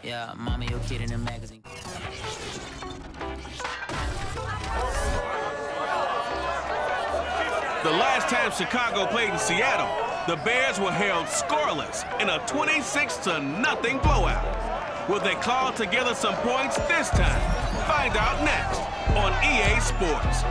Yeah, mommy, your kid in the magazine. The last time Chicago played in Seattle, the Bears were held scoreless in a 26-0 blowout. Will they claw together some points this time? Find out next on EA Sports.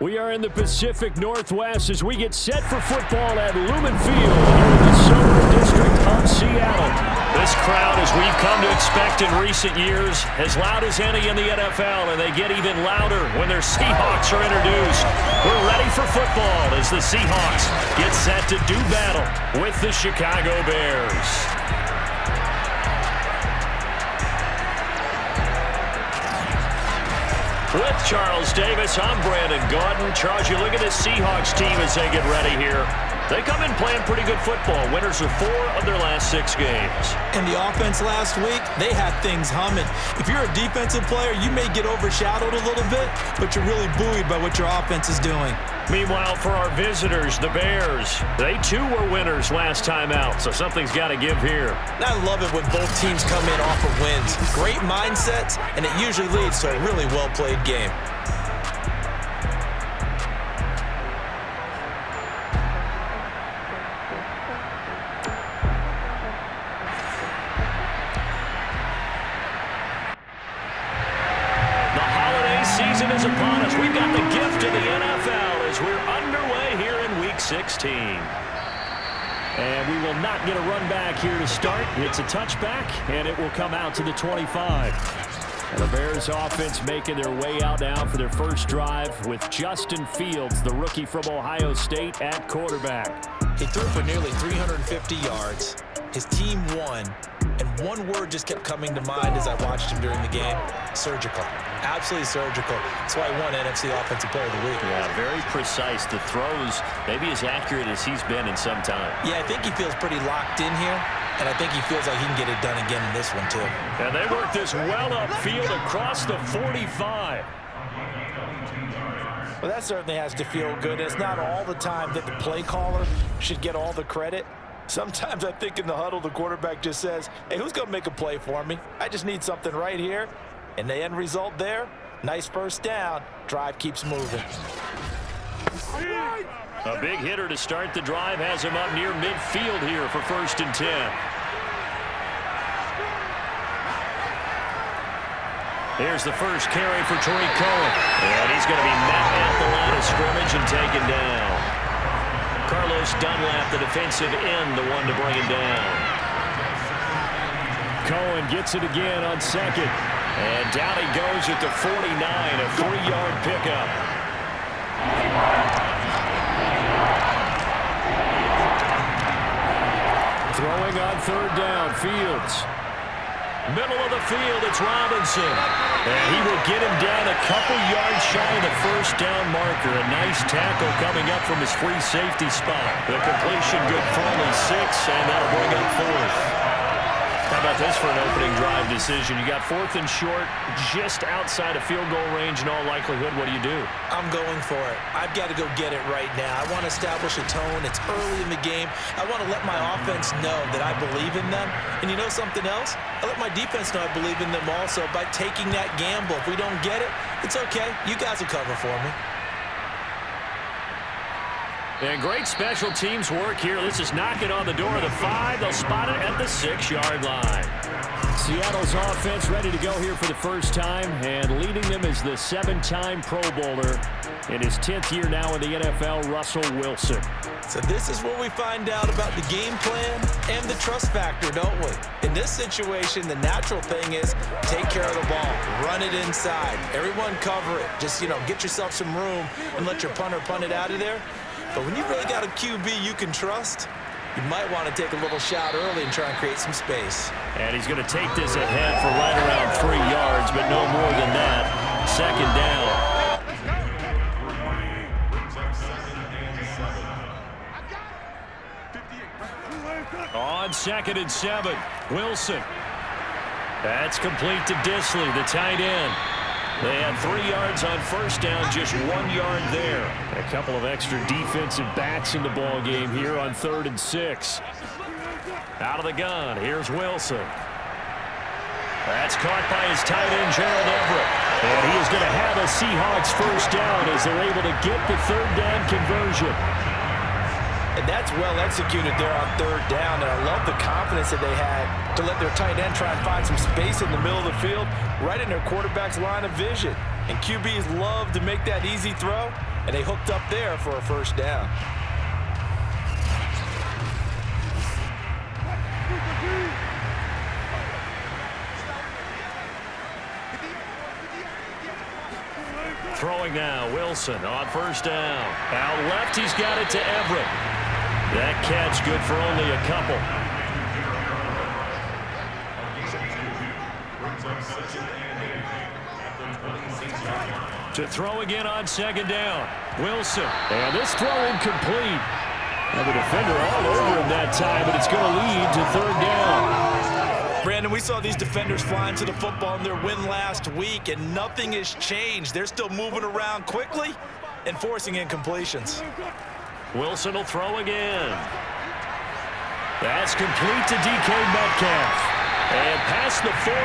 We are in the Pacific Northwest as we get set for football at Lumen Field here in the Silver District of Seattle. This crowd, as we've come to expect in recent years, as loud as any in the NFL, and they get even louder when their Seahawks are introduced. We're ready for football as the Seahawks get set to do battle with the Chicago Bears. With Charles Davis, I'm Brandon Gaudin. Charles, you look at this Seahawks team as they get ready here. They come in playing pretty good football. Winners of 4 of their last 6 games. And the offense last week, they had things humming. If you're a defensive player, you may get overshadowed a little bit, but you're really buoyed by what your offense is doing. Meanwhile, for our visitors, the Bears, they too were winners last time out, so something's got to give here. And I love it when both teams come in off of wins. Great mindsets, and it usually leads to a really well-played game. The holiday season is upon us. We've got the gift of the NFL as we're underway here in Week 16. And we will not get a run back here to start. It's a touchback, and it will come out to the 25. And the Bears offense making their way out now for their first drive with Justin Fields, the rookie from Ohio State, at quarterback. He threw for nearly 350 yards. His team won. And one word just kept coming to mind as I watched him during the game: surgical. Absolutely surgical. That's why he won NFC Offensive Player of the Week. Yeah, very precise. The throws maybe as accurate as he's been in some time. Yeah, I think he feels pretty locked in here, and I think he feels like he can get it done again in this one, too. And they work this well upfield across the 45. Well, that certainly has to feel good. It's not all the time that the play caller should get all the credit. Sometimes I think in the huddle, the quarterback just says, hey, who's going to make a play for me? I just need something right here. And the end result there, nice first down. Drive keeps moving. A big hitter to start the drive has him up near midfield here for 1st and 10. Here's the first carry for Tariq Cohen. And he's going to be met at the line of scrimmage and taken down. Carlos Dunlap, the defensive end, the one to bring him down. Cohen gets it again on 2nd. And down he goes at the 49, a 3-yard pickup. Throwing on 3rd down, Fields. Middle of the field, it's Robinson. And he will get him down a couple yards shy of the 1st down marker. A nice tackle coming up from his free safety spot. The completion good for only 6, and that'll bring up 4th. How about this for an opening drive decision? You got 4th and short, just outside of field goal range in all likelihood. What do you do? I'm going for it. I've got to go get it right now. I want to establish a tone. It's early in the game. I want to let my offense know that I believe in them. And you know something else? I let my defense know I believe in them also by taking that gamble. If we don't get it, it's okay. You guys will cover for me. And great special teams work here. This is knocking on the door of the 5. They'll spot it at the 6-yard line. Seattle's offense ready to go here for the first time, and leading them is the 7-time Pro Bowler in his 10th year now in the NFL, Russell Wilson. So this is where we find out about the game plan and the trust factor, don't we? In this situation, the natural thing is take care of the ball, run it inside, everyone cover it. Just, get yourself some room and let your punter punt it out of there. But when you really got a QB you can trust, you might want to take a little shot early and try and create some space. And he's going to take this ahead for right around 3 yards, but no more than that. 2nd down. On 2nd and 7, Wilson. That's complete to Disley, the tight end. They had 3 yards on first down, just 1 yard there. A couple of extra defensive backs in the ball game here on 3rd and 6. Out of the gun, here's Wilson. That's caught by his tight end, Gerald Everett. And he is going to have a Seahawks first down as they're able to get the 3rd down conversion. And that's well executed there on 3rd down. And I love the confidence that they had to let their tight end try and find some space in the middle of the field, right in their quarterback's line of vision. And QBs love to make that easy throw, and they hooked up there for a first down. Throwing now, Wilson on first down. Out left, he's got it to Everett. That catch good for only a couple. To throw again on 2nd down, Wilson. And this throw incomplete. Now the defender all over him that time, but it's going to lead to 3rd down. Brandon, we saw these defenders flying to the football in their win last week, and nothing has changed. They're still moving around quickly and forcing incompletions. Wilson will throw again. That's complete to DK Metcalf. And past the 40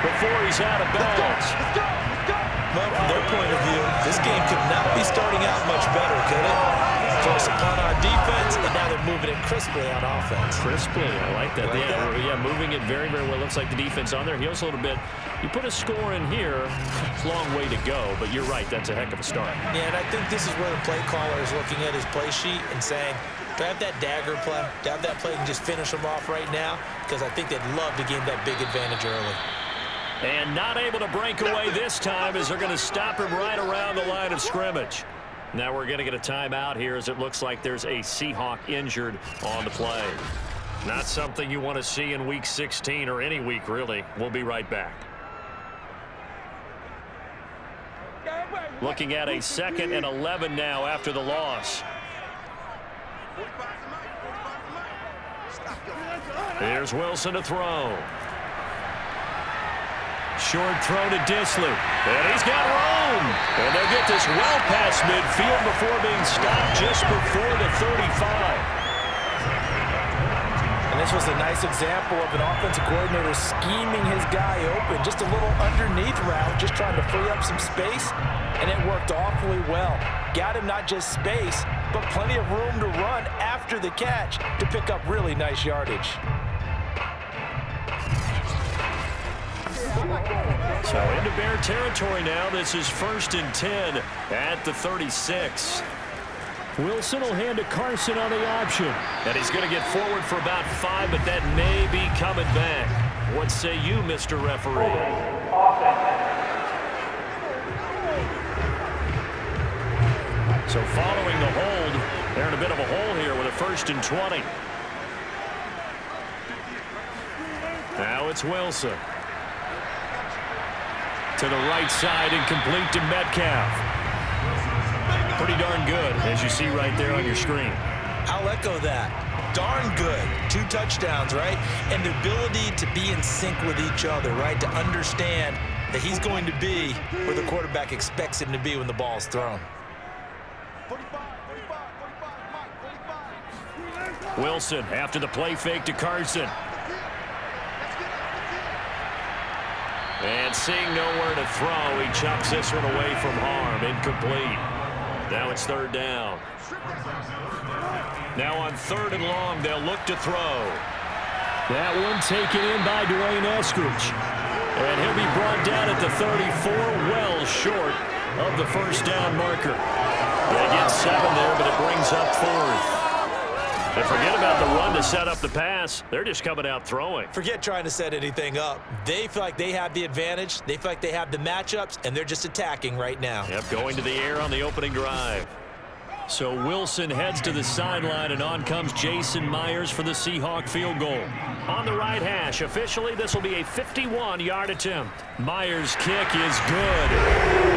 before he's out of bounds. Well, from their point of view, this game could not be starting out much better, could it? Force upon our defense, and now they're moving it crisply on offense. Crisply, I like that. Yeah, moving it very, very well. Looks like the defense on their heels a little bit. You put a score in here, it's a long way to go, but you're right, that's a heck of a start. Yeah, and I think this is where the play caller is looking at his play sheet and saying, do I have that dagger play? Do I have that play and just finish them off right now? Because I think they'd love to gain that big advantage early. And not able to break away this time as they're going to stop him right around the line of scrimmage. Now we're going to get a timeout here as it looks like there's a Seahawk injured on the play. Not something you want to see in Week 16 or any week, really. We'll be right back. Looking at a 2nd and 11 now after the loss. Here's Wilson to throw. Short throw to Disley. And he's got room. And they'll get this well past midfield before being stopped just before the 35. And this was a nice example of an offensive coordinator scheming his guy open. Just a little underneath route, just trying to free up some space. And it worked awfully well. Got him not just space, but plenty of room to run after the catch to pick up really nice yardage. So into Bear territory now. This is 1st and 10 at the 36. Wilson will hand to Carson on the option. And he's going to get forward for about 5, but that may be coming back. What say you, Mr. Referee? So following the hold, they're in a bit of a hole here with a 1st and 20. Now it's Wilson. To the right side and complete to Metcalf. Pretty darn good, as you see right there on your screen. I'll echo that. Darn good. 2 touchdowns, right? And the ability to be in sync with each other, right? To understand that he's going to be where the quarterback expects him to be when the ball's thrown. Wilson after the play fake to Carson. And seeing nowhere to throw, he chucks this one away from harm. Incomplete. Now it's 3rd down. Now on 3rd and long, they'll look to throw. That one taken in by Dwayne Eskridge. And he'll be brought down at the 34, well short of the 1st down marker. They get 7 there, but it brings up 4th. And forget about the run to set up the pass. They're just coming out throwing. Forget trying to set anything up. They feel like they have the advantage. They feel like they have the matchups, and they're just attacking right now. Yep, going to the air on the opening drive. So Wilson heads to the sideline, and on comes Jason Myers for the Seahawk field goal. On the right hash, officially, this will be a 51-yard attempt. Myers' kick is good.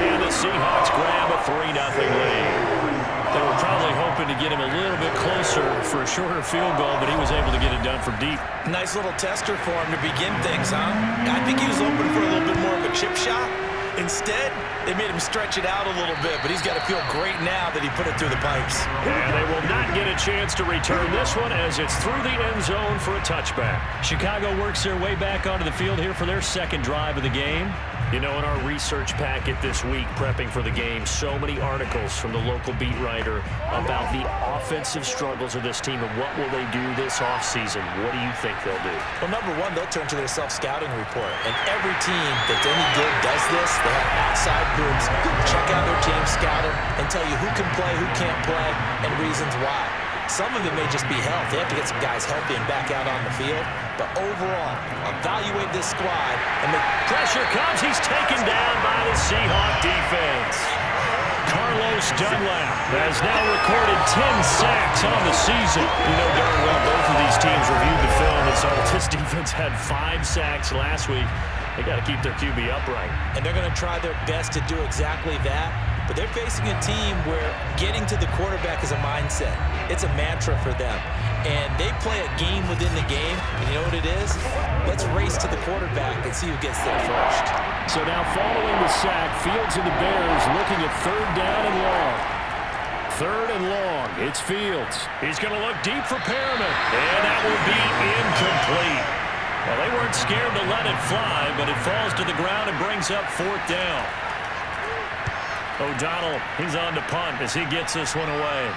And the Seahawks grab a 3-0 lead. They were probably hoping to get him a little bit closer for a shorter field goal, but he was able to get it done from deep. Nice little tester for him to begin things, huh? I think he was hoping for a little bit more of a chip shot, Instead, they made him stretch it out a little bit, but he's got to feel great now that he put it through the pipes. And they will not get a chance to return this one as it's through the end zone for a touchback. Chicago works their way back onto the field here for their second drive of the game. You know, in our research packet this week, prepping for the game, so many articles from the local beat writer about the offensive struggles of this team and what will they do this offseason. What do you think they'll do? Well, number one, they'll turn to their self-scouting report. And every team that's any good does this. They have outside groups, check out their team, scout them, and tell you who can play, who can't play, and reasons why. Some of it may just be health. They have to get some guys healthy and back out on the field. But overall, evaluate this squad and make pressure comes. He's taken down by the Seahawks defense. Carlos Dunlap has now recorded 10 sacks on the season. You know darn well both of these teams reviewed the film and saw this defense had 5 sacks last week. They got to keep their QB upright. And they're going to try their best to do exactly that. But they're facing a team where getting to the quarterback is a mindset. It's a mantra for them. And they play a game within the game. And you know what it is? Let's race to the quarterback and see who gets there first. So now following the sack, Fields and the Bears looking at third down and long. Third and long. It's Fields. He's going to look deep for Perriman. And that will be incomplete. Well, they weren't scared to let it fly, but it falls to the ground and brings up fourth down. O'Donnell, he's on to punt as he gets this one away.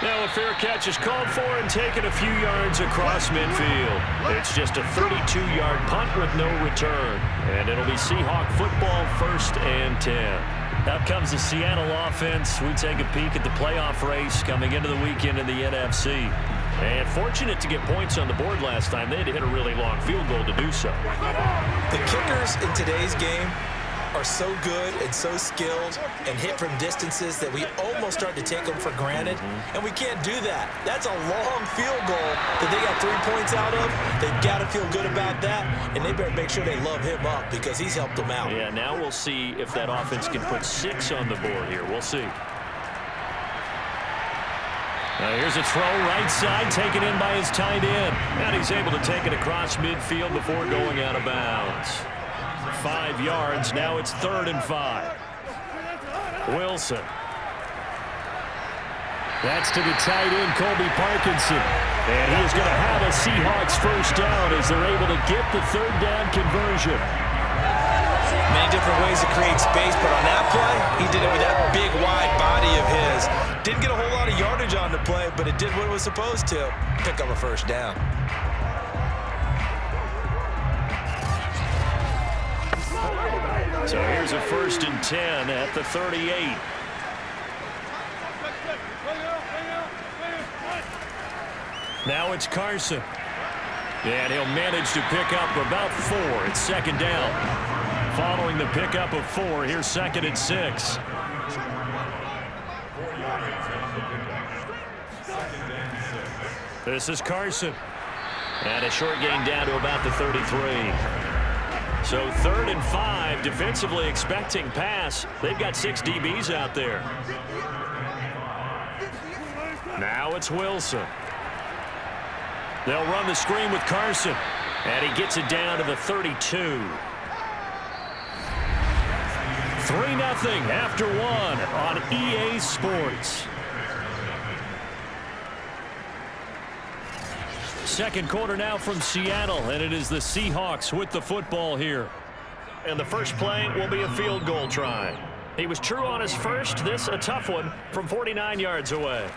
Now a fair catch is called for and taken a few yards across midfield. It's just a 32-yard punt with no return. And it'll be Seahawk football, 1st and 10. Up comes the Seattle offense. We take a peek at the playoff race coming into the weekend in the NFC. And fortunate to get points on the board last time. They had to hit a really long field goal to do so. The kickers in today's game are so good and so skilled and hit from distances that we almost start to take them for granted. And we can't do that. That's a long field goal that they got 3 points out of. They've got to feel good about that, and they better make sure they love him up because he's helped them out. Yeah, now we'll see if that offense can put 6 on the board here. We'll see. Now here's a throw right side taken in by his tight end. And he's able to take it across midfield before going out of bounds. 5 yards. Now it's 3rd and 5. Wilson. That's to the tight end, Colby Parkinson. And he is going to have a Seahawks first down as they're able to get the 3rd down conversion. Many different ways to create space, but on that play, he did it with that big, wide body of his. Didn't get a whole lot of yardage on the play, but it did what it was supposed to. Pick up a first down. So here's a 1st and 10 at the 38. Now it's Carson. And he'll manage to pick up about 4. It's 2nd down. Following the pickup of 4, here's 2nd and 6. This is Carson. And a short gain down to about the 33. So 3rd and 5, defensively expecting pass. They've got 6 DBs out there. Now it's Wilson. They'll run the screen with Carson. And he gets it down to the 32. 3-0 after 1 on EA Sports. Second quarter now from Seattle, and it is the Seahawks with the football here. And the first play will be a field goal try. He was true on his first. This a tough one from 49 yards away.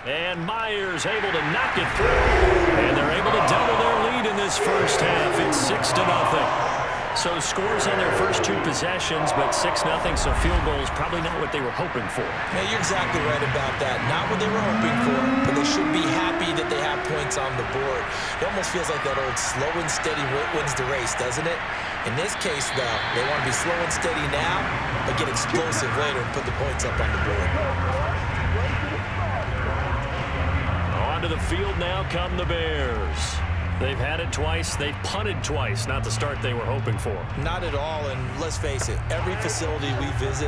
And Myers able to knock it through. And they're able to double their lead in this first half. It's 6-0. So scores on their first 2 possessions, but 6-0, so field goal is probably not what they were hoping for. Yeah, you're exactly right about that. Not what they were hoping for, but they should be happy that they have points on the board. It almost feels like that old slow and steady wins the race, doesn't it? In this case, though, they want to be slow and steady now, but get explosive later and put the points up on the board. Onto the field now come the Bears. They've had it twice. They've punted twice. Not the start they were hoping for. Not at all, and let's face it, every facility we visit,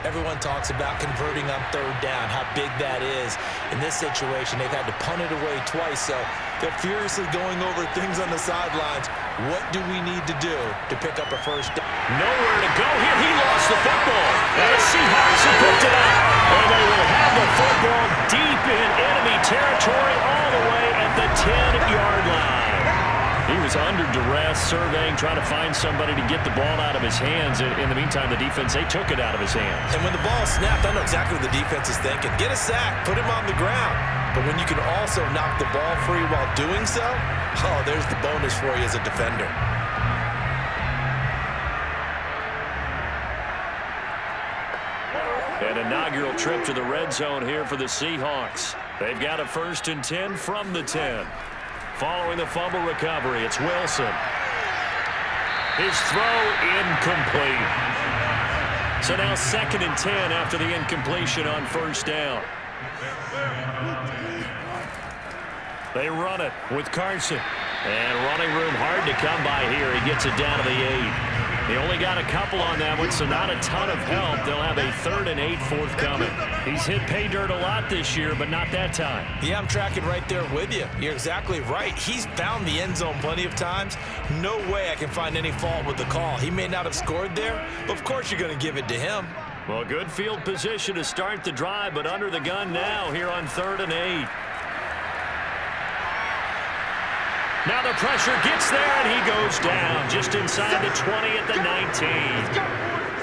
everyone talks about converting on 3rd down, how big that is. In this situation, they've had to punt it away twice, so They're furiously going over things on the sidelines. What do we need to do to pick up a first down? Nowhere to go here. He lost the football. And the Seahawks have picked it up. And they will have the football deep in enemy territory all the way at the 10-yard line. He was under duress, surveying, trying to find somebody to get the ball out of his hands. In the meantime, the defense, they took it out of his hands. And when the ball snapped, I know exactly what the defense is thinking. Get a sack, put him on the ground. But when you can also knock the ball free while doing so, oh, there's the bonus for you as a defender. An inaugural trip to the red zone here for the Seahawks. They've got a 1st and 10 from the 10. Following the fumble recovery, it's Wilson. His throw incomplete. So now 2nd and 10 after the incompletion on 1st down. They run it with Carson. And running room hard to come by here. He gets it down to the 8. They only got a couple on that one, so not a ton of help. They'll have a 3rd and 8 forthcoming. He's hit pay dirt a lot this year, but not that time. Yeah, I'm tracking right there with you. You're exactly right. He's found the end zone plenty of times. No way I can find any fault with the call. He may not have scored there, but of course you're going to give it to him. Well, good field position to start the drive, but under the gun now here on 3rd and 8. Now the pressure gets there, and he goes down just inside the 20 at the 19.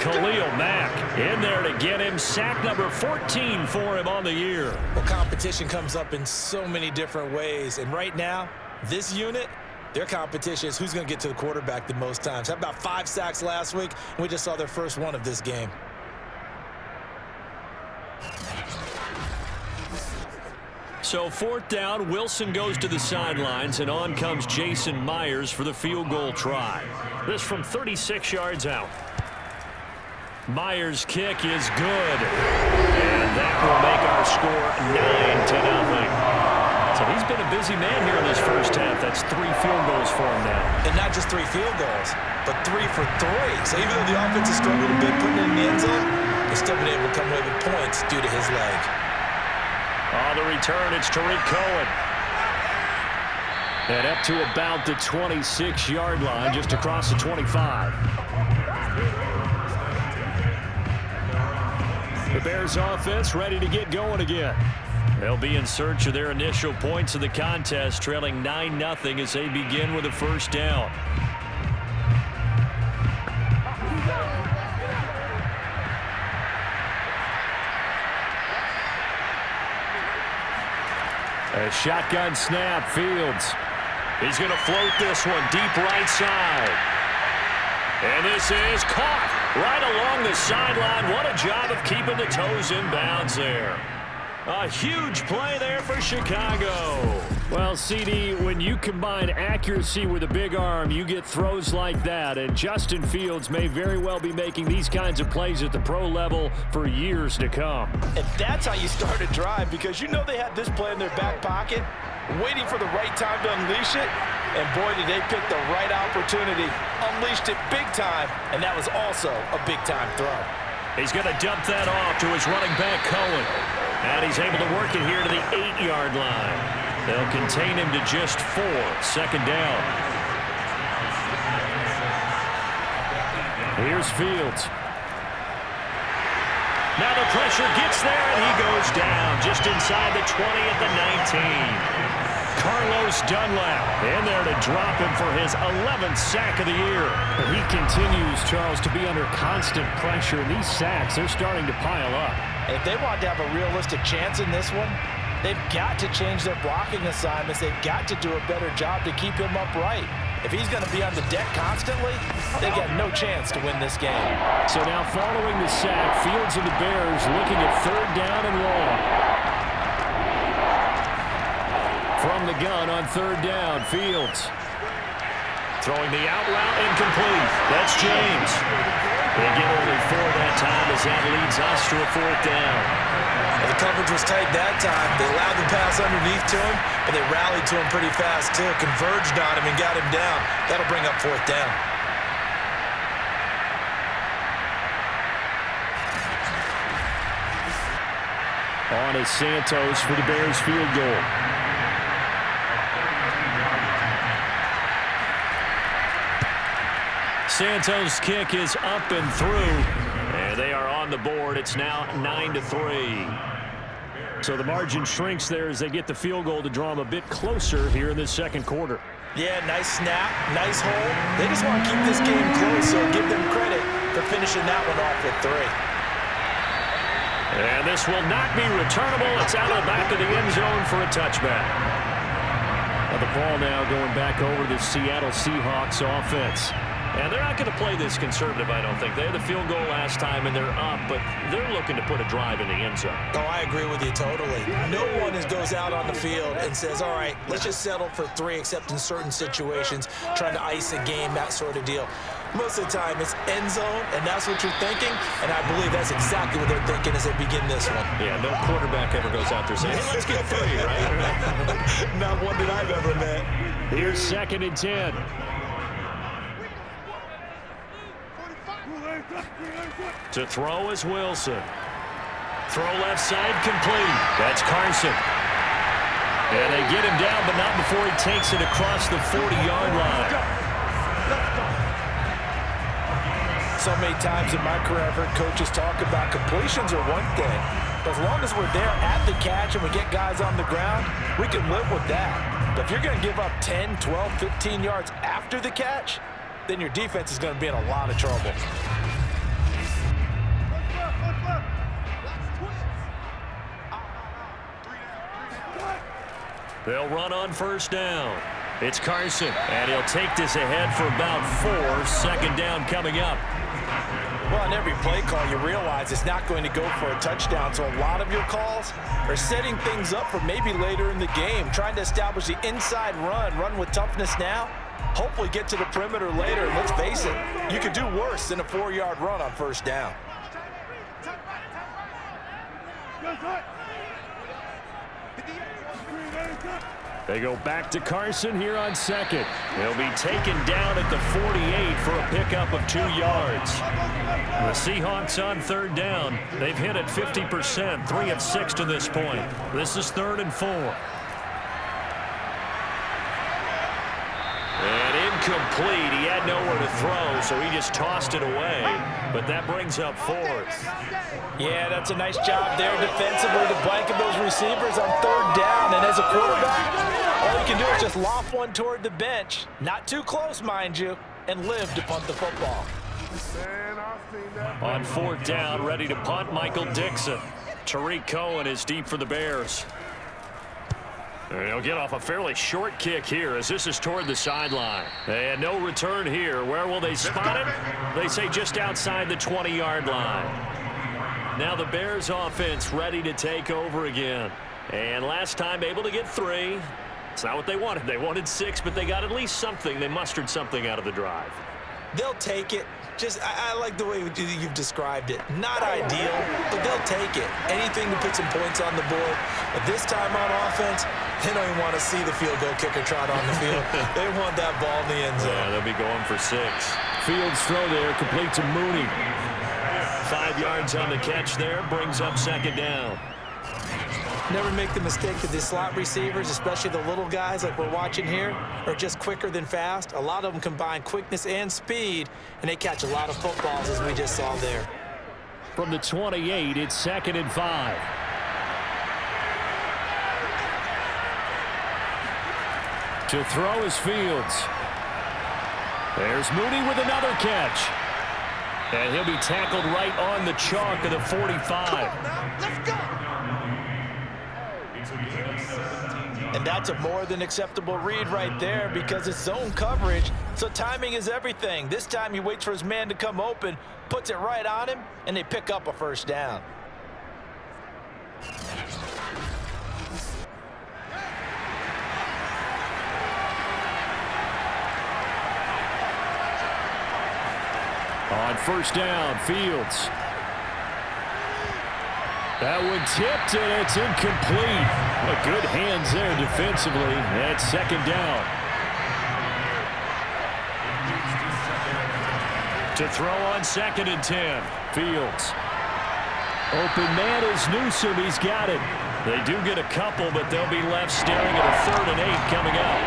Khalil Mack in there to get him. Sack number 14 for him on the year. Well, competition comes up in so many different ways. And right now, this unit, their competition is who's going to get to the quarterback the most times. How about 5 sacks last week? And we just saw their first one of this game. So 4th down, Wilson goes to the sidelines, and on comes Jason Myers for the field goal try. This from 36 yards out. Myers' kick is good, and that will make our score 9-0. So he's been a busy man here in this first half. That's 3 field goals for him now. And not just 3 field goals, but 3 for 3. So even though the offense has struggled a bit putting it in the end zone, they've still been able to come away with points due to his leg. On the return, it's Tariq Cohen. And up to about the 26-yard line, just across the 25. The Bears offense ready to get going again. They'll be in search of their initial points of the contest, trailing 9-0 as they begin with a 1st down. A shotgun snap, Fields. He's going to float this one deep right side. And this is caught right along the sideline. What a job of keeping the toes in bounds there. A huge play there for Chicago. Well, CD, when you combine accuracy with a big arm, you get throws like that. And Justin Fields may very well be making these kinds of plays at the pro level for years to come. And that's how you start a drive, because you know they had this play in their back pocket, waiting for the right time to unleash it. And boy, did they pick the right opportunity. Unleashed it big time, and that was also a big-time throw. He's going to dump that off to his running back, Cohen. And he's able to work it here to the 8-yard line. They'll contain him to just 4. 2nd down. Here's Fields. Now the pressure gets there, and he goes down just inside the 20 at the 19. Carlos Dunlap in there to drop him for his 11th sack of the year. He continues, Charles, to be under constant pressure. These sacks, they're starting to pile up. If they want to have a realistic chance in this one, they've got to change their blocking assignments. They've got to do a better job to keep him upright. If he's going to be on the deck constantly, they got no chance to win this game. So now following the sack, Fields and the Bears looking at 3rd down and long. From the gun on 3rd down, Fields. Throwing the out route, incomplete. That's James. They get only 4 that time as that leads us to a 4th down. Well, the coverage was tight that time. They allowed the pass underneath to him, but they rallied to him pretty fast, too. Converged on him and got him down. That'll bring up 4th down. On is Santos for the Bears field goal. Santos' kick is up and through, and they are on the board. It's now 9-3. So the margin shrinks there as they get the field goal to draw them a bit closer here in this second quarter. Yeah, nice snap, nice hold. They just want to keep this game close, so give them credit for finishing that one off with 3. And this will not be returnable. It's out of the back of the end zone for a touchback. Now the ball now going back over to the Seattle Seahawks offense. And they're not going to play this conservative, I don't think. They had the field goal last time, and they're up, but they're looking to put a drive in the end zone. Oh, I agree with you totally. No one goes out on the field and says, all right, let's just settle for 3, except in certain situations, trying to ice a game, that sort of deal. Most of the time, it's end zone, and that's what you're thinking, and I believe that's exactly what they're thinking as they begin this one. Yeah, no quarterback ever goes out there saying, hey, let's get 3, right? Not one that I've ever met. Here's 2nd and 10. To throw is Wilson. Throw left side complete. That's Carson. And they get him down, but not before he takes it across the 40-yard line. So many times in my career, I've heard coaches talk about completions are one thing. But as long as we're there at the catch and we get guys on the ground, we can live with that. But if you're going to give up 10, 12, 15 yards after the catch, then your defense is going to be in a lot of trouble. They'll run on 1st down. It's Carson, and he'll take this ahead for about 4. 2nd down coming up. Well, on every play call, you realize it's not going to go for a touchdown, so a lot of your calls are setting things up for maybe later in the game, trying to establish the inside run with toughness now, hopefully get to the perimeter later. Let's face it, you could do worse than a 4-yard run on 1st down. They go back to Carson here on 2nd. He'll be taken down at the 48 for a pickup of 2 yards. The Seahawks on 3rd down. They've hit it 50%, 3 of 6 to this point. This is 3rd and 4. And incomplete. He had nowhere to throw, so he just tossed it away. But that brings up 4th. Yeah, that's a nice job there defensively to blanket those receivers on 3rd down. And as a quarterback, all you can do is just loft one toward the bench. Not too close, mind you, and live to punt the football. On 4th down, ready to punt, Michael Dixon. Tariq Cohen is deep for the Bears. And he'll get off a fairly short kick here as this is toward the sideline. And no return here. Where will they spot it? They say just outside the 20-yard line. Now the Bears offense ready to take over again. And last time able to get 3. It's not what they wanted. They wanted 6, but they got at least something. They mustered something out of the drive. They'll take it. I like the way you've described it. Not ideal, but they'll take it. Anything to put some points on the board. But this time on offense, they don't even want to see the field goal kicker trot on the field. They want that ball in the end zone. Yeah, they'll be going for 6. Fields throw there, complete to Mooney. 5 yards on the catch there, brings up 2nd down. Never make the mistake that the slot receivers, especially the little guys like we're watching here, are just quicker than fast. A lot of them combine quickness and speed, and they catch a lot of footballs, as we just saw there. From the 28, it's 2nd and 5. To throw is Fields. There's Mooney with another catch. And he'll be tackled right on the chalk of the 45. Let's go. And that's a more than acceptable read right there because it's zone coverage, so timing is everything. This time he waits for his man to come open, puts it right on him, and they pick up a 1st down. On 1st down, Fields. That one tipped, and it's incomplete. Well, good hands there defensively. That's 2nd down. To throw on 2nd and 10. Fields. Open man is Newsome. He's got it. They do get a couple, but they'll be left staring at a 3rd and 8 coming up.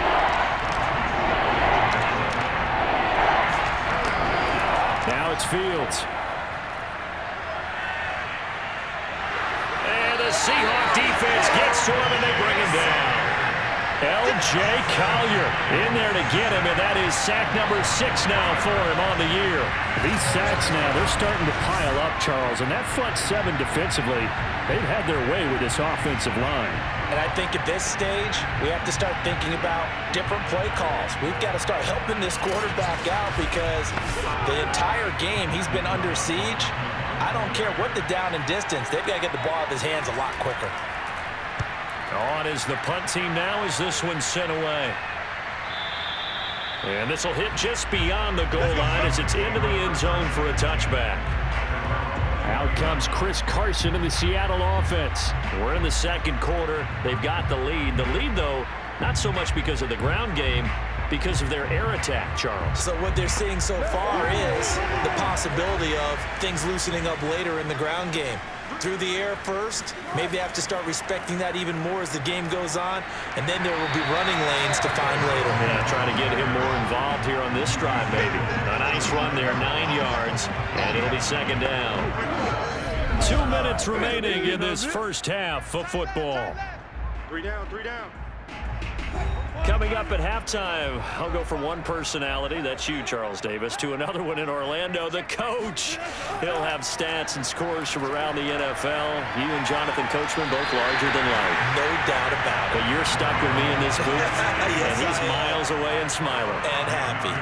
it's Fields. And the Seahawks defense gets to him, and they bring him down. L.J. Collier in there to get him, and that is sack number 6 now for him on the year. These sacks now, they're starting to pile up, Charles, and that front 7 defensively, they've had their way with this offensive line. And I think at this stage, we have to start thinking about different play calls. We've got to start helping this quarterback out because the entire game he's been under siege. I don't care what the down and distance, they've got to get the ball out of his hands a lot quicker. On is the punt team now as this one's sent away. And this will hit just beyond the goal line as it's into the end zone for a touchback. Out comes Chris Carson in the Seattle offense. We're in the second quarter. They've got the lead. The lead, though, not so much because of the ground game, because of their air attack, Charles. So what they're seeing so far is the possibility of things loosening up later in the ground game. Through the air first, maybe they have to start respecting that even more as the game goes on, and then there will be running lanes to find later. Yeah, trying to get him more involved here on this drive, maybe. A nice run there, 9 yards, and it'll be second down. 2 minutes remaining in this first half of football. 3 down, 3 down. Coming up at halftime, I'll go from one personality, that's you, Charles Davis, to another one in Orlando, the coach. He'll have stats and scores from around the NFL. You and Jonathan Coachman both larger than life. No doubt about it. But you're stuck with me in this booth, Yes, and he's miles away and smiling. And happy.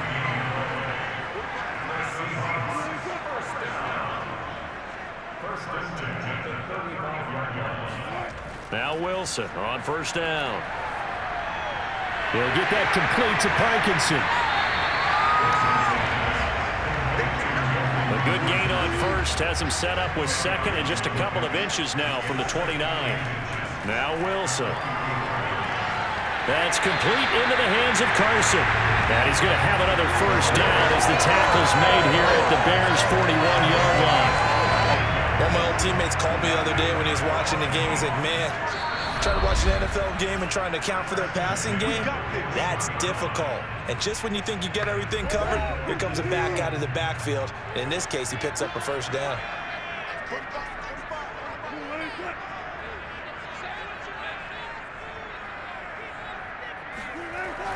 Now Wilson on first down. He'll get that complete to Parkinson. A good gain on first has him set up with second and just a couple of inches now from the 29. Now Wilson. That's complete into the hands of Carson. And he's going to have another first down as the tackle's made here at the Bears' 41-yard line. One of my old teammates called me the other day when he was watching the game. He's like, man, trying to watch an NFL game and trying to account for their passing game, that's difficult. And just when you think you get everything covered, here comes a back out of the backfield. And in this case, he picks up a first down.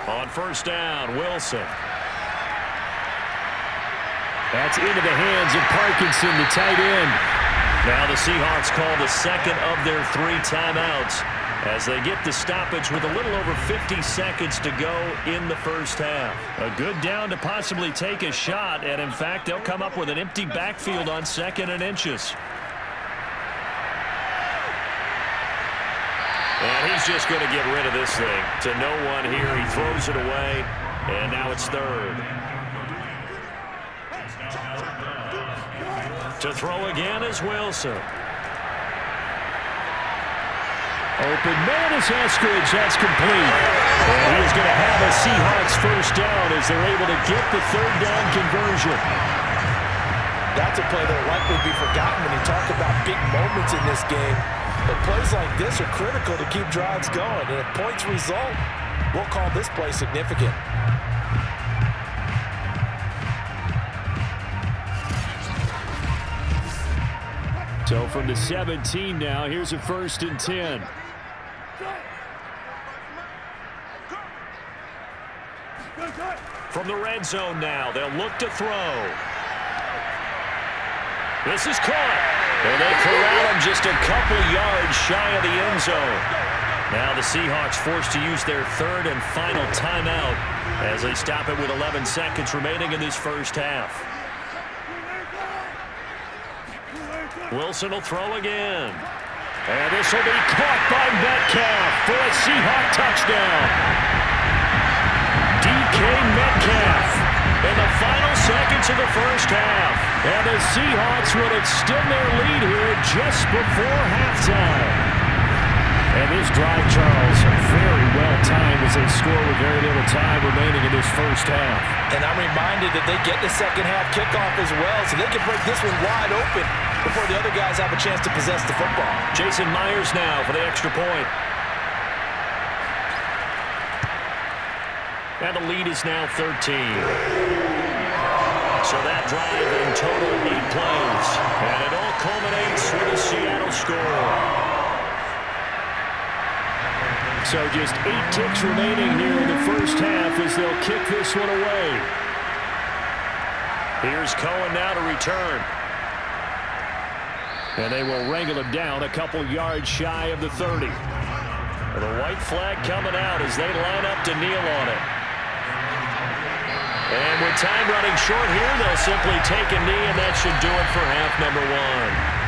On first down, Wilson. That's into the hands of Parkinson, the tight end. Now the Seahawks call the second of their 3 timeouts as they get the stoppage with a little over 50 seconds to go in the first half. A good down to possibly take a shot, and in fact, they'll come up with an empty backfield on 2nd and inches. And he's just going to get rid of this thing to no one here. He throws it away, and now it's third. To throw again is Wilson. Open man is Eskridge. That's complete. And he is going to have a Seahawks first down as they're able to get the 3rd down conversion. That's a play that will likely be forgotten when you talk about big moments in this game. But plays like this are critical to keep drives going. And if points result, we'll call this play significant. So from the 17 now, here's a 1st and 10. From the red zone now, they'll look to throw. This is caught. And they corral him just a couple yards shy of the end zone. Now the Seahawks forced to use their 3rd and final timeout as they stop it with 11 seconds remaining in this first half. Wilson will throw again. And this will be caught by Metcalf for a Seahawk touchdown. DK Metcalf in the final seconds of the first half. And the Seahawks would extend their lead here just before halftime. And this drive, Charles, very well timed as they score with very little time remaining in this first half. And I'm reminded that they get the second half kickoff as well, so they can break this one wide open before the other guys have a chance to possess the football. Jason Myers now for the extra point. And the lead is now 13. So that drive in total 8 plays. And it all culminates with a Seattle score. So just 8 ticks remaining here in the first half as they'll kick this one away. Here's Cohen now to return. And they will wrangle him down a couple yards shy of the 30. The white flag coming out as they line up to kneel on it. And with time running short here, they'll simply take a knee, and that should do it for half number 1.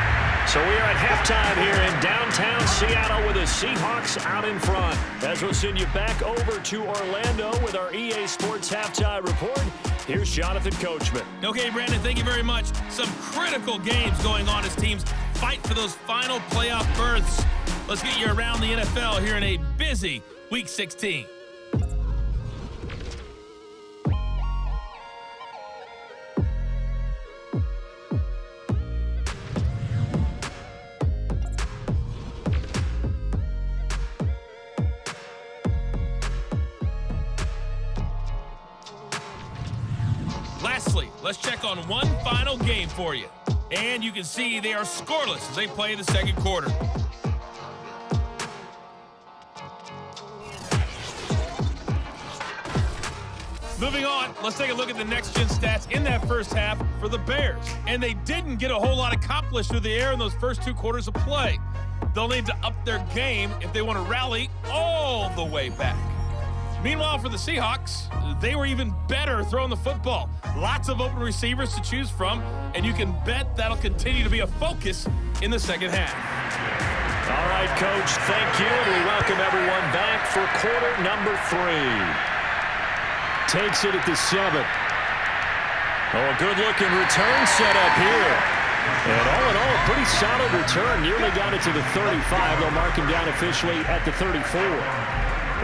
So we are at halftime here in downtown Seattle with the Seahawks out in front. As we'll send you back over to Orlando with our EA Sports Halftime Report. Here's Jonathan Coachman. Okay, Brandon, thank you very much. Some critical games going on as teams fight for those final playoff berths. Let's get you around the NFL here in a busy Week 16. Lastly, let's check on one final game for you. And you can see they are scoreless as they play the second quarter. Moving on, let's take a look at the next-gen stats in that first half for the Bears. And they didn't get a whole lot accomplished through the air in those first 2 quarters of play. They'll need to up their game if they want to rally all the way back. Meanwhile, for the Seahawks, they were even better throwing the football. Lots of open receivers to choose from, and you can bet that'll continue to be a focus in the second half. All right, Coach, thank you. And we welcome everyone back for quarter number 3. Takes it at the 7. Oh, a good-looking return set up here. And all in all, a pretty solid return. Nearly got it to the 35. They'll mark him down officially at the 34.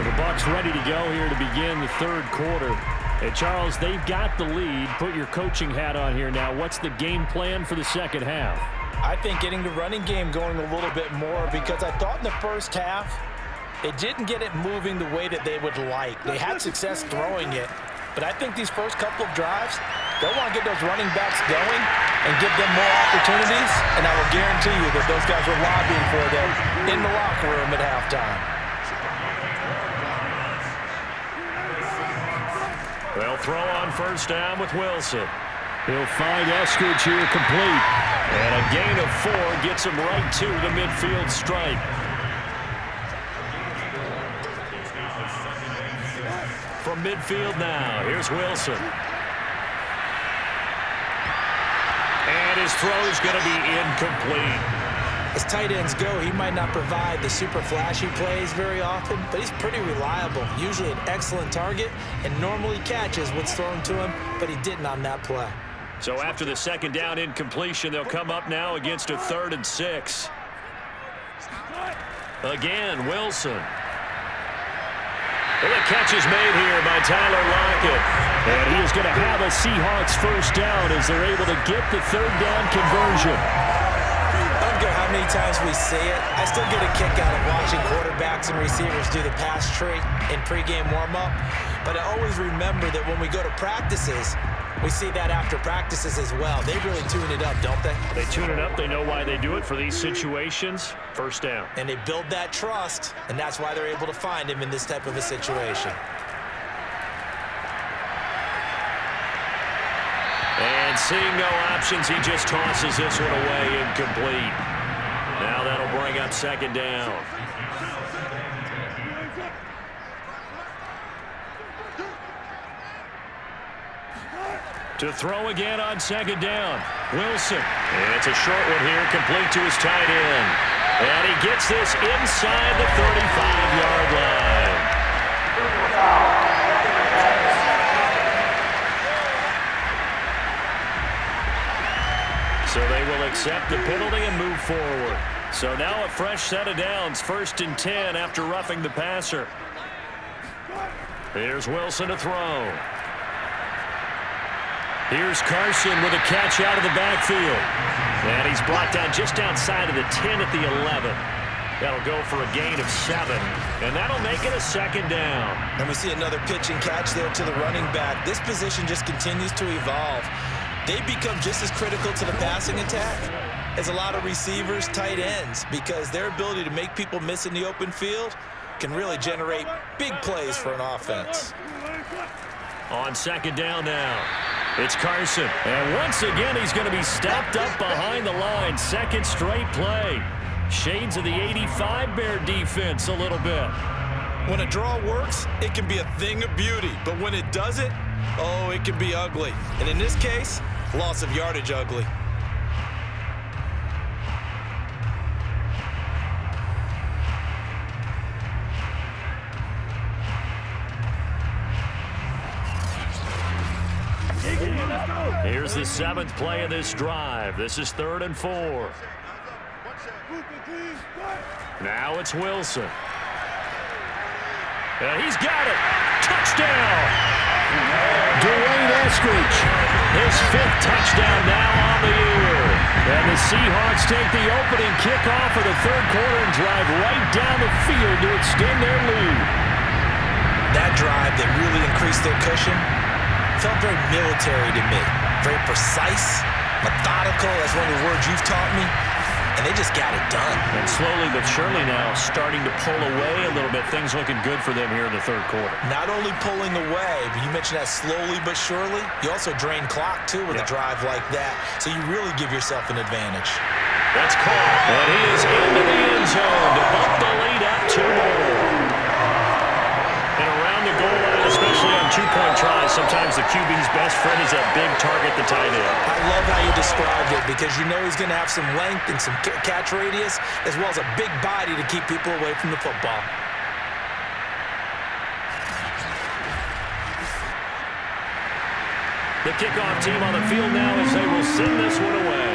The Bucs ready to go here to begin the third quarter. And Charles, they've got the lead. Put your coaching hat on here now. What's the game plan for the second half? I think getting the running game going a little bit more, because I thought in the first half they didn't get it moving the way that they would like. They had success throwing it, but I think these first couple of drives, they'll want to get those running backs going and give them more opportunities, and I will guarantee you that those guys were lobbying for them in the locker room at halftime. They'll throw on first down with Wilson. He'll find Eskridge here complete. And a gain of 4 gets him right to the midfield stripe. From midfield now, here's Wilson. And his throw's going to be incomplete. As tight ends go, he might not provide the super flashy plays very often, but he's pretty reliable, usually an excellent target, and normally catches what's thrown to him, but he didn't on that play. So after the second down incompletion, they'll come up now against a 3rd and 6. Again, Wilson. And the catch is made here by Tyler Lockett. And he is going to have a Seahawks first down as they're able to get the 3rd down conversion. I don't care how many times we see it, I still get a kick out of watching quarterbacks and receivers do the pass tree in pregame warm-up. But I always remember that when we go to practices, we see that after practices as well. They really tune it up, don't they? They tune it up. They know why they do it for these situations. First down. And they build that trust, and that's why they're able to find him in this type of a situation. And seeing no options, he just tosses this one away, incomplete. Now that'll bring up second down. To throw again on second down. Wilson. And it's a short one here, complete to his tight end. And he gets this inside the 35-yard line. So they will accept the penalty and move forward. So now a fresh set of downs, 1st and 10 after roughing the passer. Here's Wilson to throw. Here's Carson with a catch out of the backfield. And he's brought down just outside of the 10 at the 11. That'll go for a gain of 7. And that'll make it a second down. And we see another pitch and catch there to the running back. This position just continues to evolve. they become just as critical to the passing attack as a lot of receivers, tight ends, because their ability to make people miss in the open field can really generate big plays for an offense. On second down now, it's Carson. And once again, he's going to be stopped up behind the line. Second straight play. Shades of the 85 Bear defense a little bit. When a draw works, it can be a thing of beauty. But when it doesn't, oh, it can be ugly. And in this case, loss of yardage ugly. Here's the 7th play of this drive. This is 3rd and 4. Now it's Wilson. And he's got it. Touchdown. Dwayne Eskridge. His 5th touchdown now on the year. And the Seahawks take the opening kickoff of the 3rd quarter and drive right down the field to extend their lead. That drive that really increased their cushion felt very military to me. Very precise, methodical, that's one of the words you've taught me, and they just got it done. And slowly but surely now starting to pull away a little bit. Things looking good for them here in the 3rd quarter. Not only pulling away, but you mentioned that slowly but surely, you also drain clock too with a drive like that, so you really give yourself an advantage. That's caught, and he is into the end zone to bump the lead up 2 more. And around the goal line, especially on 2-point tries, sometimes the QB's best friend is that big target, the tight end. I love how you described it because you know he's going to have some length and some catch radius as well as a big body to keep people away from the football. The kickoff team on the field now as they will send this one away.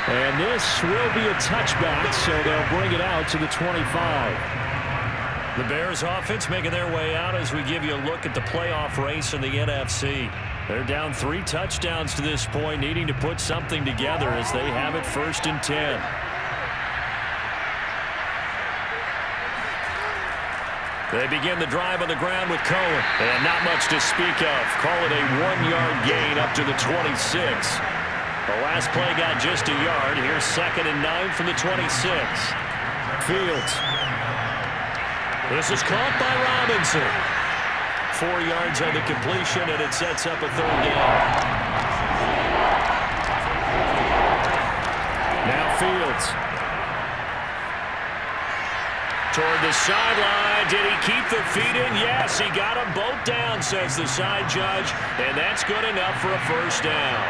And this will be a touchback, so they'll bring it out to the 25. The Bears offense making their way out as we give you a look at the playoff race in the NFC. They're down 3 touchdowns to this point, needing to put something together as they have it 1st and 10. They begin the drive on the ground with Cohen. And not much to speak of. Call it a 1-yard gain up to the 26. The last play got just a yard. Here's 2nd and 9 from the 26. Fields. This is caught by Robinson. 4 yards on the completion, and it sets up a 3rd down. Now Fields. Toward the sideline. Did he keep the feet in? Yes, he got them both down, says the side judge, and that's good enough for a 1st down.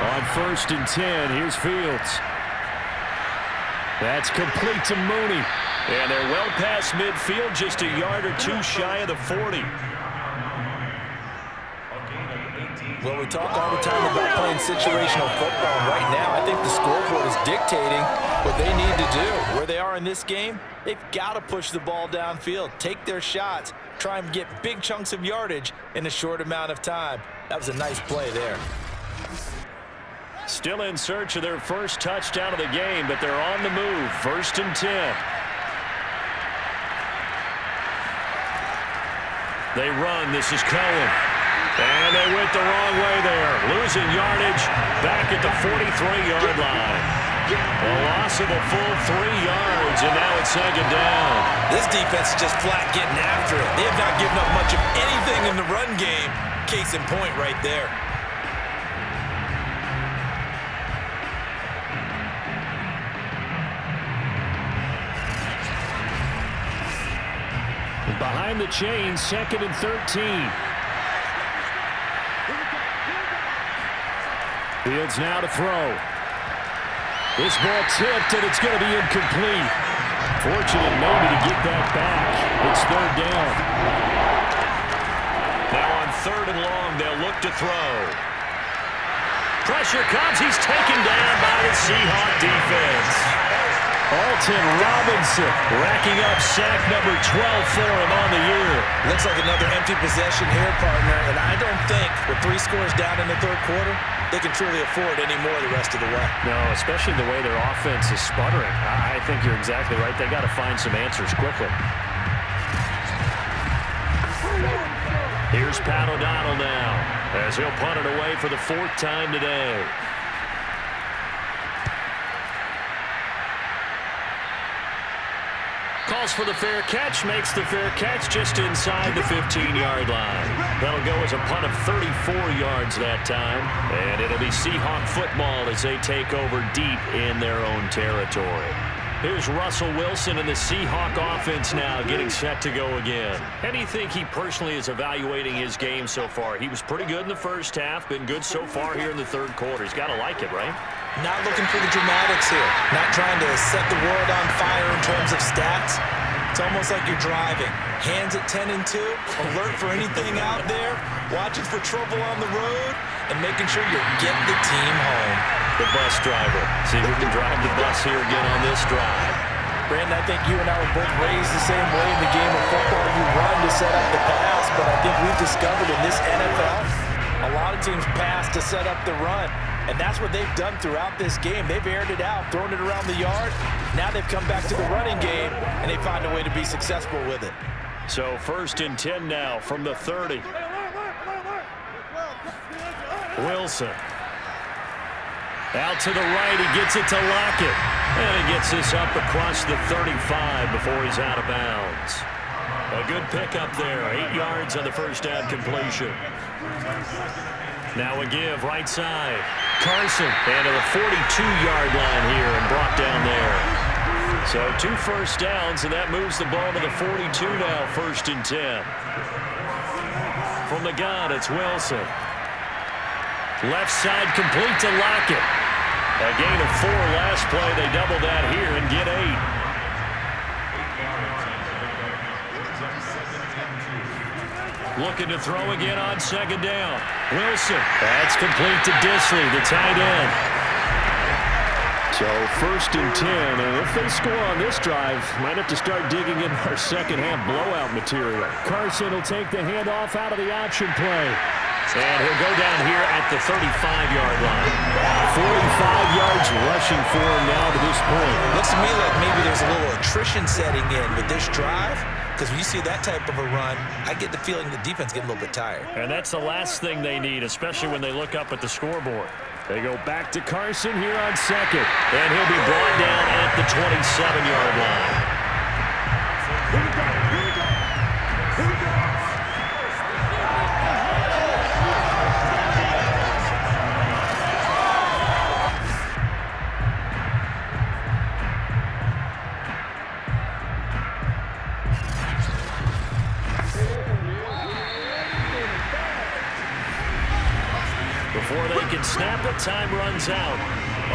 On 1st and 10, here's Fields. That's complete to Mooney. And they're well past midfield, just a yard or 2 shy of the 40. Well, we talk all the time about playing situational football. Right now, I think the scoreboard is dictating what they need to do. Where they are in this game, they've got to push the ball downfield, take their shots, try and get big chunks of yardage in a short amount of time. That was a nice play there. Still in search of their 1st touchdown of the game, but they're on the move. 1st and 10. They run. This is Cohen. And they went the wrong way there. Losing yardage back at the 43-yard line. A loss of a full 3 yards, and now it's 2nd down. This defense is just flat getting after it. They have not given up much of anything in the run game. Case in point right there. Behind the chain, 2nd and 13. Fields now to throw. This ball tipped, and it's going to be incomplete. Fortunate maybe to get that back. It's 3rd down. Now on 3rd and long, they'll look to throw. Pressure comes. He's taken down by the Seahawk defense. Alton Robinson racking up sack number 12 for him on the year. Looks like another empty possession here, partner, and I don't think with 3 scores down in the 3rd quarter, they can truly afford any more the rest of the way. No, especially the way their offense is sputtering. I think you're exactly right. They got to find some answers quickly. Here's Pat O'Donnell now as he'll punt it away for the 4th time today. Calls for the fair catch, makes the fair catch just inside the 15-yard line. That'll go as a punt of 34 yards that time, and it'll be Seahawk football as they take over deep in their own territory. Here's Russell Wilson and the Seahawk offense now getting set to go again. How do you think he personally is evaluating his game so far? He was pretty good in the first half, been good so far here in the 3rd quarter. He's got to like it, right? Not looking for the dramatics here. Not trying to set the world on fire in terms of stats. It's almost like you're driving. Hands at 10 and 2, alert for anything out there, watching for trouble on the road, and making sure you're getting the team home. The bus driver. See if we can drive the bus here again on this drive. Brandon, I think you and I were both raised the same way in the game of football. You run to set up the pass, but I think we've discovered in this NFL, a lot of teams pass to set up the run. And that's what they've done throughout this game. They've aired it out, thrown it around the yard. Now they've come back to the running game, and they find a way to be successful with it. So 1st and 10 now from the 30. Wilson. Out to the right, he gets it to Lockett. And he gets this up across the 35 before he's out of bounds. A good pickup there, 8 yards on the first down completion. Now a give, right side. Carson, and to the 42-yard line here and brought down there. So 2 first downs, and that moves the ball to the 42 now, 1st and 10. From the gun, it's Wilson. Left side complete to Lockett. A gain of 4 last play. They double that here and get 8. Looking to throw again on 2nd down. Wilson. That's complete to Disley, the tight end. So 1st and 10, and if they score on this drive, might have to start digging in our second-half blowout material. Carson will take the handoff out of the option play. And he'll go down here at the 35-yard line. 45 yards rushing for him now to this point. Looks to me like maybe there's a little attrition setting in with this drive. Because when you see that type of a run, I get the feeling the defense getting a little bit tired. And that's the last thing they need, especially when they look up at the scoreboard. They go back to Carson here on 2nd. And he'll be brought down at the 27-yard line. Here we go. Here we go. Here we go. Before they can snap it, time runs out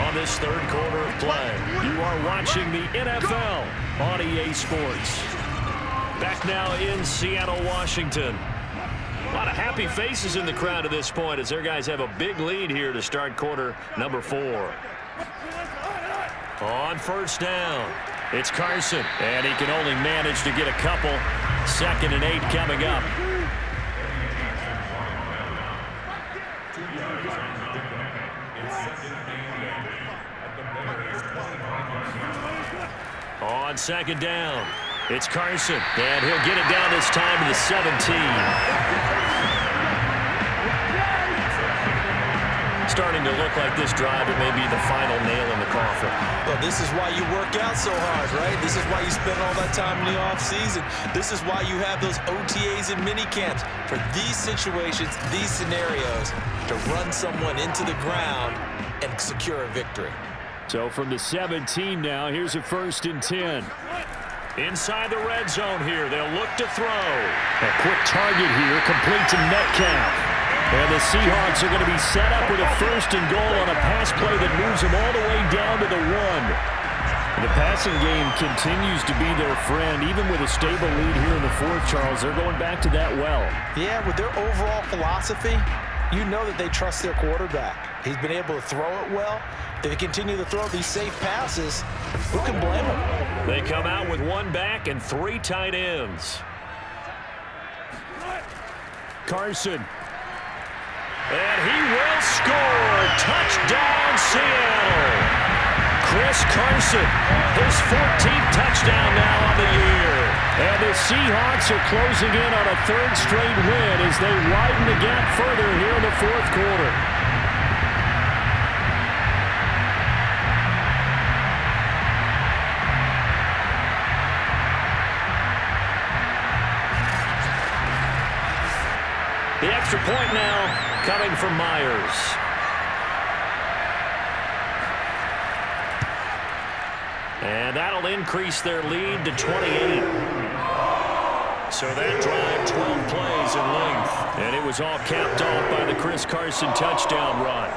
on this 3rd quarter of play. You are watching the NFL on EA Sports. Back now in Seattle, Washington. A lot of happy faces in the crowd at this point as their guys have a big lead here to start quarter number 4. On 1st down, it's Carson, and he can only manage to get a couple. 2nd and 8 coming up. On 2nd down, it's Carson, and he'll get it down this time to the 17. Starting to look like this drive, it may be the final nail in the coffin. Well, this is why you work out so hard, right? This is why you spend all that time in the offseason. This is why you have those OTAs and mini camps for these situations, these scenarios, to run someone into the ground and secure a victory. So from the 17 now, here's a 1st and 10. Inside the red zone here, they'll look to throw. A quick target here, complete to Metcalf. And the Seahawks are going to be set up with a 1st and goal on a pass play that moves them all the way down to the 1. The passing game continues to be their friend. Even with a stable lead here in the 4th, Charles, they're going back to that well. Yeah, with their overall philosophy, you know that they trust their quarterback. He's been able to throw it well. If they continue to throw these safe passes, who can blame them? They come out with 1 back and 3 tight ends. Carson. And he will score. Touchdown, Seattle. Chris Carson, his 14th touchdown now on the year. And the Seahawks are closing in on a third straight win as they widen the gap further here in the fourth quarter. The extra point now coming from Myers. And that'll increase their lead to 28. So that drive, 12 plays in length. And it was all capped off by the Chris Carson touchdown run.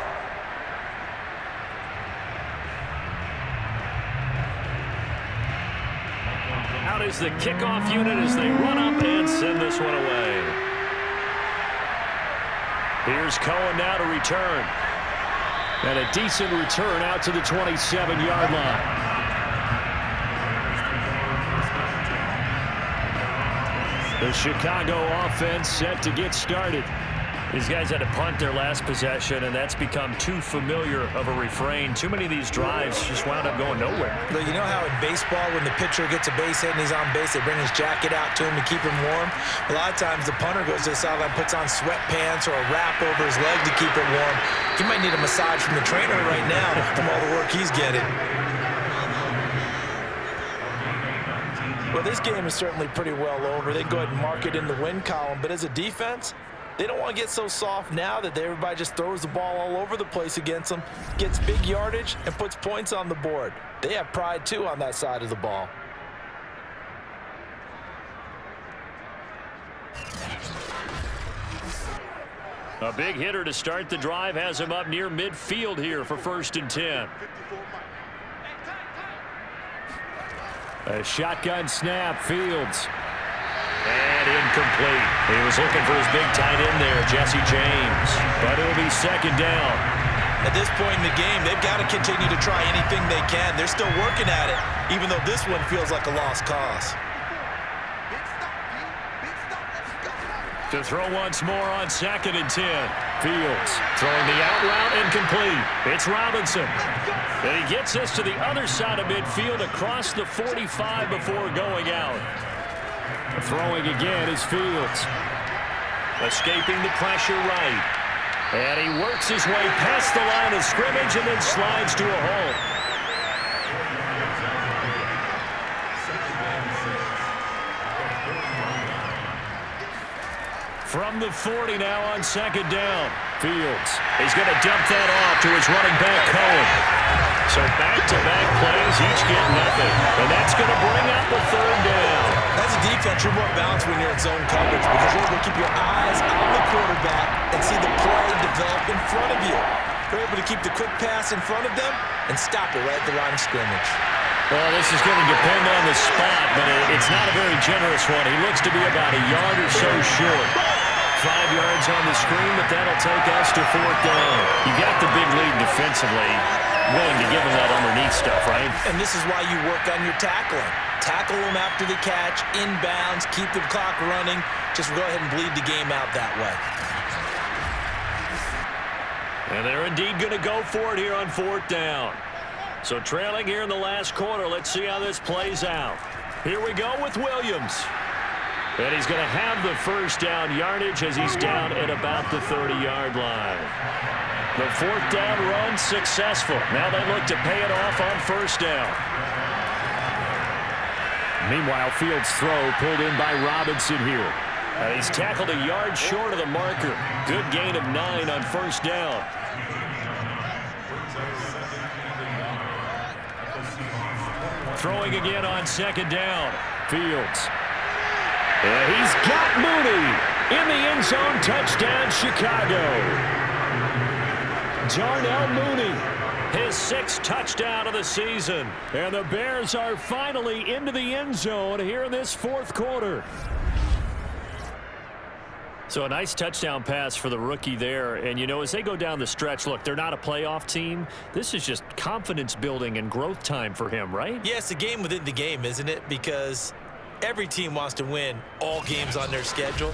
Out is the kickoff unit as they run up and send this one away. Here's Cohen now to return. And a decent return out to the 27-yard line. The Chicago offense set to get started. These guys had to punt their last possession, and that's become too familiar of a refrain. Too many of these drives just wound up going nowhere. But you know how in baseball, when the pitcher gets a base hit and he's on base, they bring his jacket out to him to keep him warm? A lot of times the punter goes to the sideline, puts on sweatpants or a wrap over his leg to keep it warm. He might need a massage from the trainer right now from all the work he's getting. Well, this game is certainly pretty well over. They go ahead and mark it in the win column. But as a defense, they don't want to get so soft now that everybody just throws the ball all over the place against them, gets big yardage, and puts points on the board. They have pride, too, on that side of the ball. A big hitter to start the drive has him up near midfield here for 1st and 10. A shotgun snap, Fields. And incomplete. He was looking for his big tight end there, Jesse James. But it'll be 2nd down. At this point in the game, they've got to continue to try anything they can. They're still working at it, even though this one feels like a lost cause. To throw once more on 2nd and 10. Fields throwing the out route incomplete. It's Robinson. And he gets us to the other side of midfield across the 45 before going out. Throwing again is Fields. Escaping the pressure right. And he works his way past the line of scrimmage and then slides to a halt. From the 40 now on 2nd down. Fields. He's going to dump that off to his running back, Cohen. So back-to-back plays, each get nothing. And that's going to bring up the 3rd down. As a defense, you're more balanced when you're in zone coverage because you're able to keep your eyes on the quarterback and see the play develop in front of you. You're able to keep the quick pass in front of them and stop it right at the line of scrimmage. Well, this is going to depend on the spot, but it's not a very generous one. He looks to be about a yard or so short. 5 yards on the screen, but that'll take us to 4th down. You got the big lead defensively. Willing to give him that underneath stuff, right? And this is why you work on your tackling. Tackle them after the catch, inbounds, keep the clock running. Just go ahead and bleed the game out that way. And they're indeed going to go for it here on 4th down. So trailing here in the last quarter, let's see how this plays out. Here we go with Williams. And he's going to have the 1st down yardage as he's down at about the 30-yard line. The 4th down run successful. Now they look to pay it off on 1st down. Meanwhile, Fields' throw pulled in by Robinson here. And he's tackled a yard short of the marker. Good gain of 9 on 1st down. Throwing again on 2nd down. Fields. And he's got Mooney in the end zone. Touchdown, Chicago. Darnell Mooney, his 6th touchdown of the season. And the Bears are finally into the end zone here in this 4th quarter. So a nice touchdown pass for the rookie there. And, you know, as they go down the stretch, look, they're not a playoff team. This is just confidence building and growth time for him, right? Yeah, it's a game within the game, isn't it? Because every team wants to win all games on their schedule.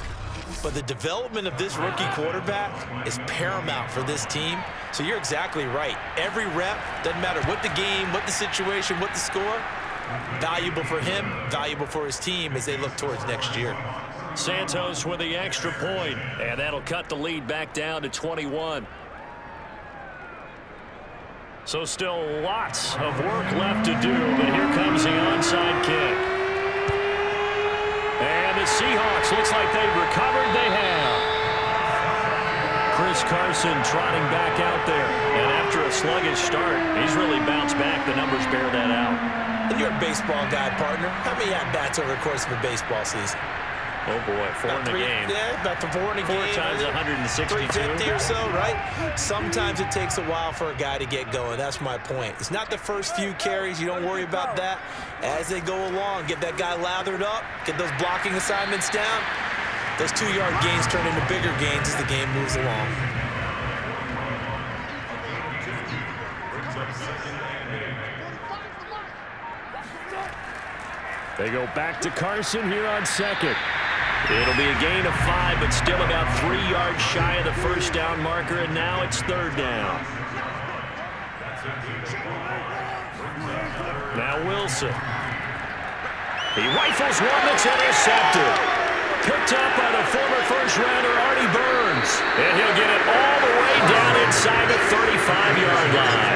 But the development of this rookie quarterback is paramount for this team. So you're exactly right. Every rep, doesn't matter what the game, what the situation, what the score, Valuable for him, valuable for his team as they look towards next year. Santos with the extra point, and that'll cut the lead back down to 21. So still lots of work left to do, but here comes the onside kick. And the Seahawks, looks like they've recovered. They have. Chris Carson trotting back out there. And after a sluggish start, he's really bounced back. The numbers bear that out. And you're a baseball guy, partner. How many at-bats over the course of a baseball season? Oh, boy, four in the game. Yeah, about the 4 in a game. 4 times 162. 350 or so, right? Sometimes it takes a while for a guy to get going. That's my point. It's not the first few carries. You don't worry about that. As they go along, get that guy lathered up, get those blocking assignments down. Those 2-yard gains turn into bigger gains as the game moves along. They go back to Carson here on second. It'll be a gain of 5, but still about 3 yards shy of the first down marker, and now it's 3rd down. Now Wilson. He rifles one that's intercepted. Picked up by the former first-rounder Artie Burns. And he'll get it all the way down inside the 35-yard line.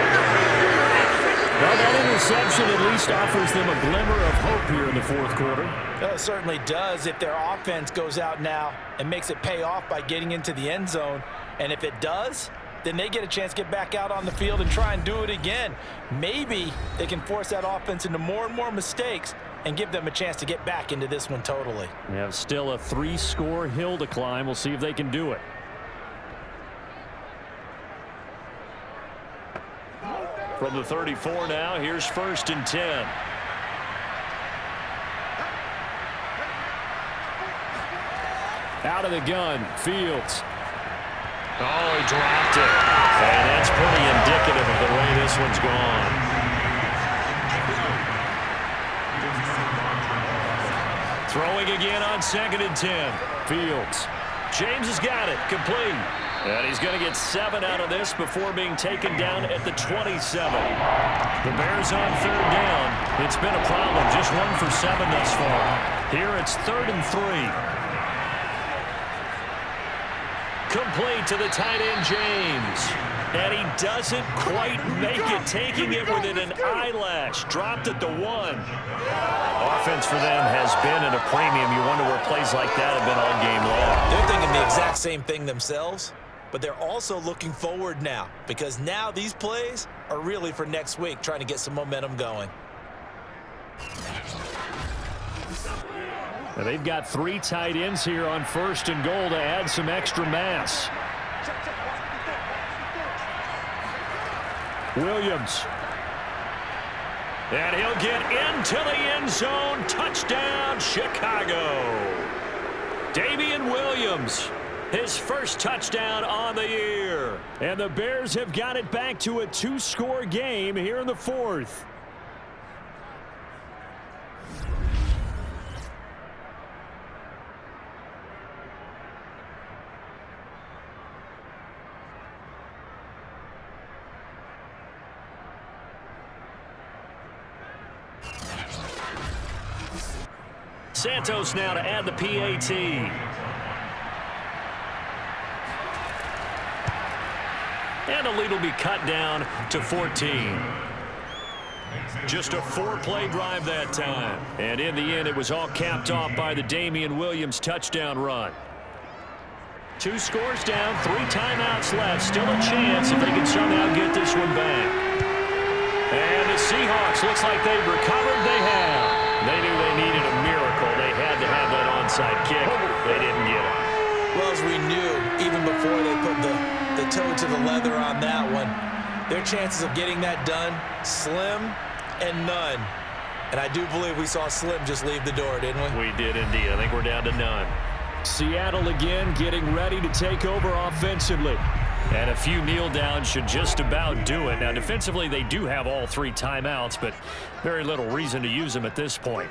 Well, that interception at least offers them a glimmer of hope here in the 4th quarter. Well, it certainly does if their offense goes out now and makes it pay off by getting into the end zone. And if it does, then they get a chance to get back out on the field and try and do it again. Maybe they can force that offense into more and more mistakes and give them a chance to get back into this one totally. They have still a 3-score hill to climb. We'll see if they can do it. From the 34 now, here's 1st and 10. Out of the gun, Fields. Oh, he dropped it. And that's pretty indicative of the way this one's gone. Throwing again on 2nd and 10. Fields. James has got it. Complete. And he's going to get 7 out of this before being taken down at the 27. The Bears on 3rd down. It's been a problem. Just 1 for 7 thus far. Here it's 3rd and 3. Complete to the tight end, James. And he doesn't quite make it, taking it within an eyelash. Dropped at the 1. Offense for them has been at a premium. You wonder where plays like that have been all game long. They're thinking the exact same thing themselves, but they're also looking forward now because now these plays are really for next week, trying to get some momentum going. And they've got 3 tight ends here on 1st and goal to add some extra mass. Williams. And he'll get into the end zone. Touchdown, Chicago. Damian Williams, his first touchdown on the year. And the Bears have got it back to a 2-score game here in the 4th. Santos now to add the PAT. And the lead will be cut down to 14. Just a 4-play drive that time. And in the end, it was all capped off by the Damian Williams touchdown run. 2 scores down, 3 timeouts left. Still a chance if they can somehow get this one back. And the Seahawks, looks like they've recovered. They have. They knew they needed a miracle. They had to have that onside kick. They didn't get it. Well, as we knew, even before they put the toe to the leather on that one, their chances of getting that done, slim and none. And I do believe we saw Slim just leave the door, didn't we? We did indeed. I think we're down to none. Seattle again getting ready to take over offensively. And a few kneel downs should just about do it. Now, defensively, they do have all 3 timeouts, but very little reason to use them at this point.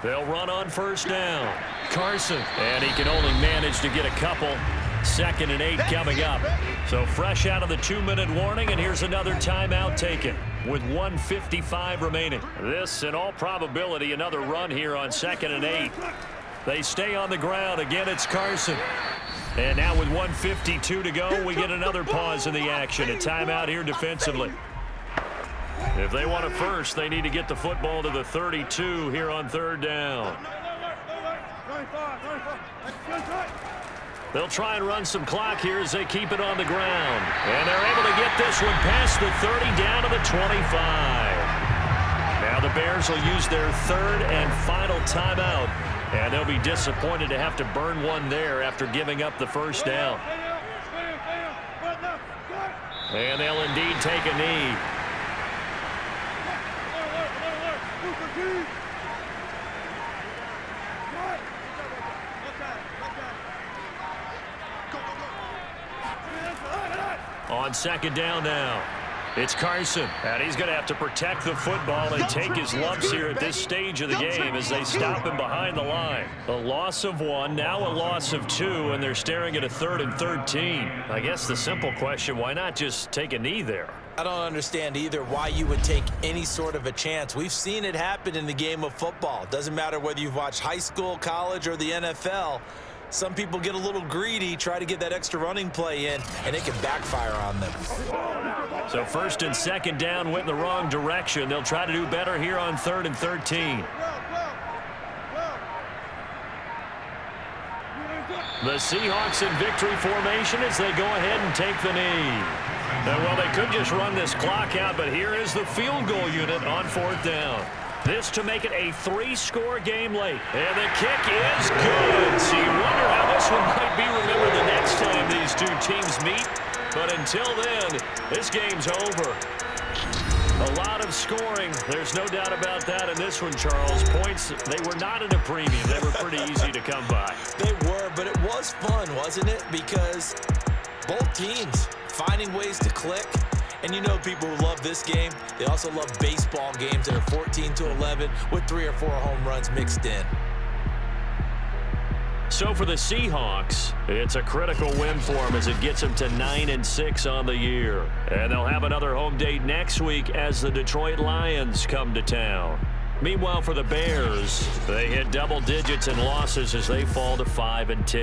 They'll run on 1st down. Carson, and he can only manage to get a couple. 2nd and 8 coming up. So fresh out of the 2-minute warning, and here's another timeout taken with 1:55 remaining. This, in all probability, another run here on 2nd and 8. They stay on the ground. Again, it's Carson. And now with 1:52 to go, we get another pause in the action. A timeout here defensively. If they want a first, they need to get the football to the 32 here on 3rd down. They'll try and run some clock here as they keep it on the ground. And they're able to get this one past the 30 down to the 25. Now the Bears will use their 3rd and final timeout. And they'll be disappointed to have to burn one there after giving up the first down. And they'll indeed take a knee. On 2nd down now, it's Carson. And he's going to have to protect the football and take his lumps here at this stage of the game as they stop him behind the line. A loss of 1, now a loss of 2, and they're staring at a 3rd and 13. I guess the simple question, why not just take a knee there? I don't understand either why you would take any sort of a chance. We've seen it happen in the game of football. Doesn't matter whether you've watched high school, college, or the NFL. Some people get a little greedy, try to get that extra running play in, and it can backfire on them. So 1st and 2nd down went in the wrong direction. They'll try to do better here on 3rd and 13. The Seahawks in victory formation as they go ahead and take the knee. Well, they could just run this clock out, but here is the field goal unit on 4th down. This to make it a 3-score game late. And the kick is good. So you wonder how this one might be remembered the next time these two teams meet. But until then, this game's over. A lot of scoring. There's no doubt about that in this one, Charles. Points, they were not at a premium. They were pretty easy to come by. They were, but it was fun, wasn't it? Because both teams finding ways to click. And you know people who love this game, they also love baseball games that are 14-11 with 3 or 4 home runs mixed in. So for the Seahawks, it's a critical win for them as it gets them to 9-6 on the year. And they'll have another home date next week as the Detroit Lions come to town. Meanwhile, for the Bears, they hit double digits in losses as they fall to 5-10.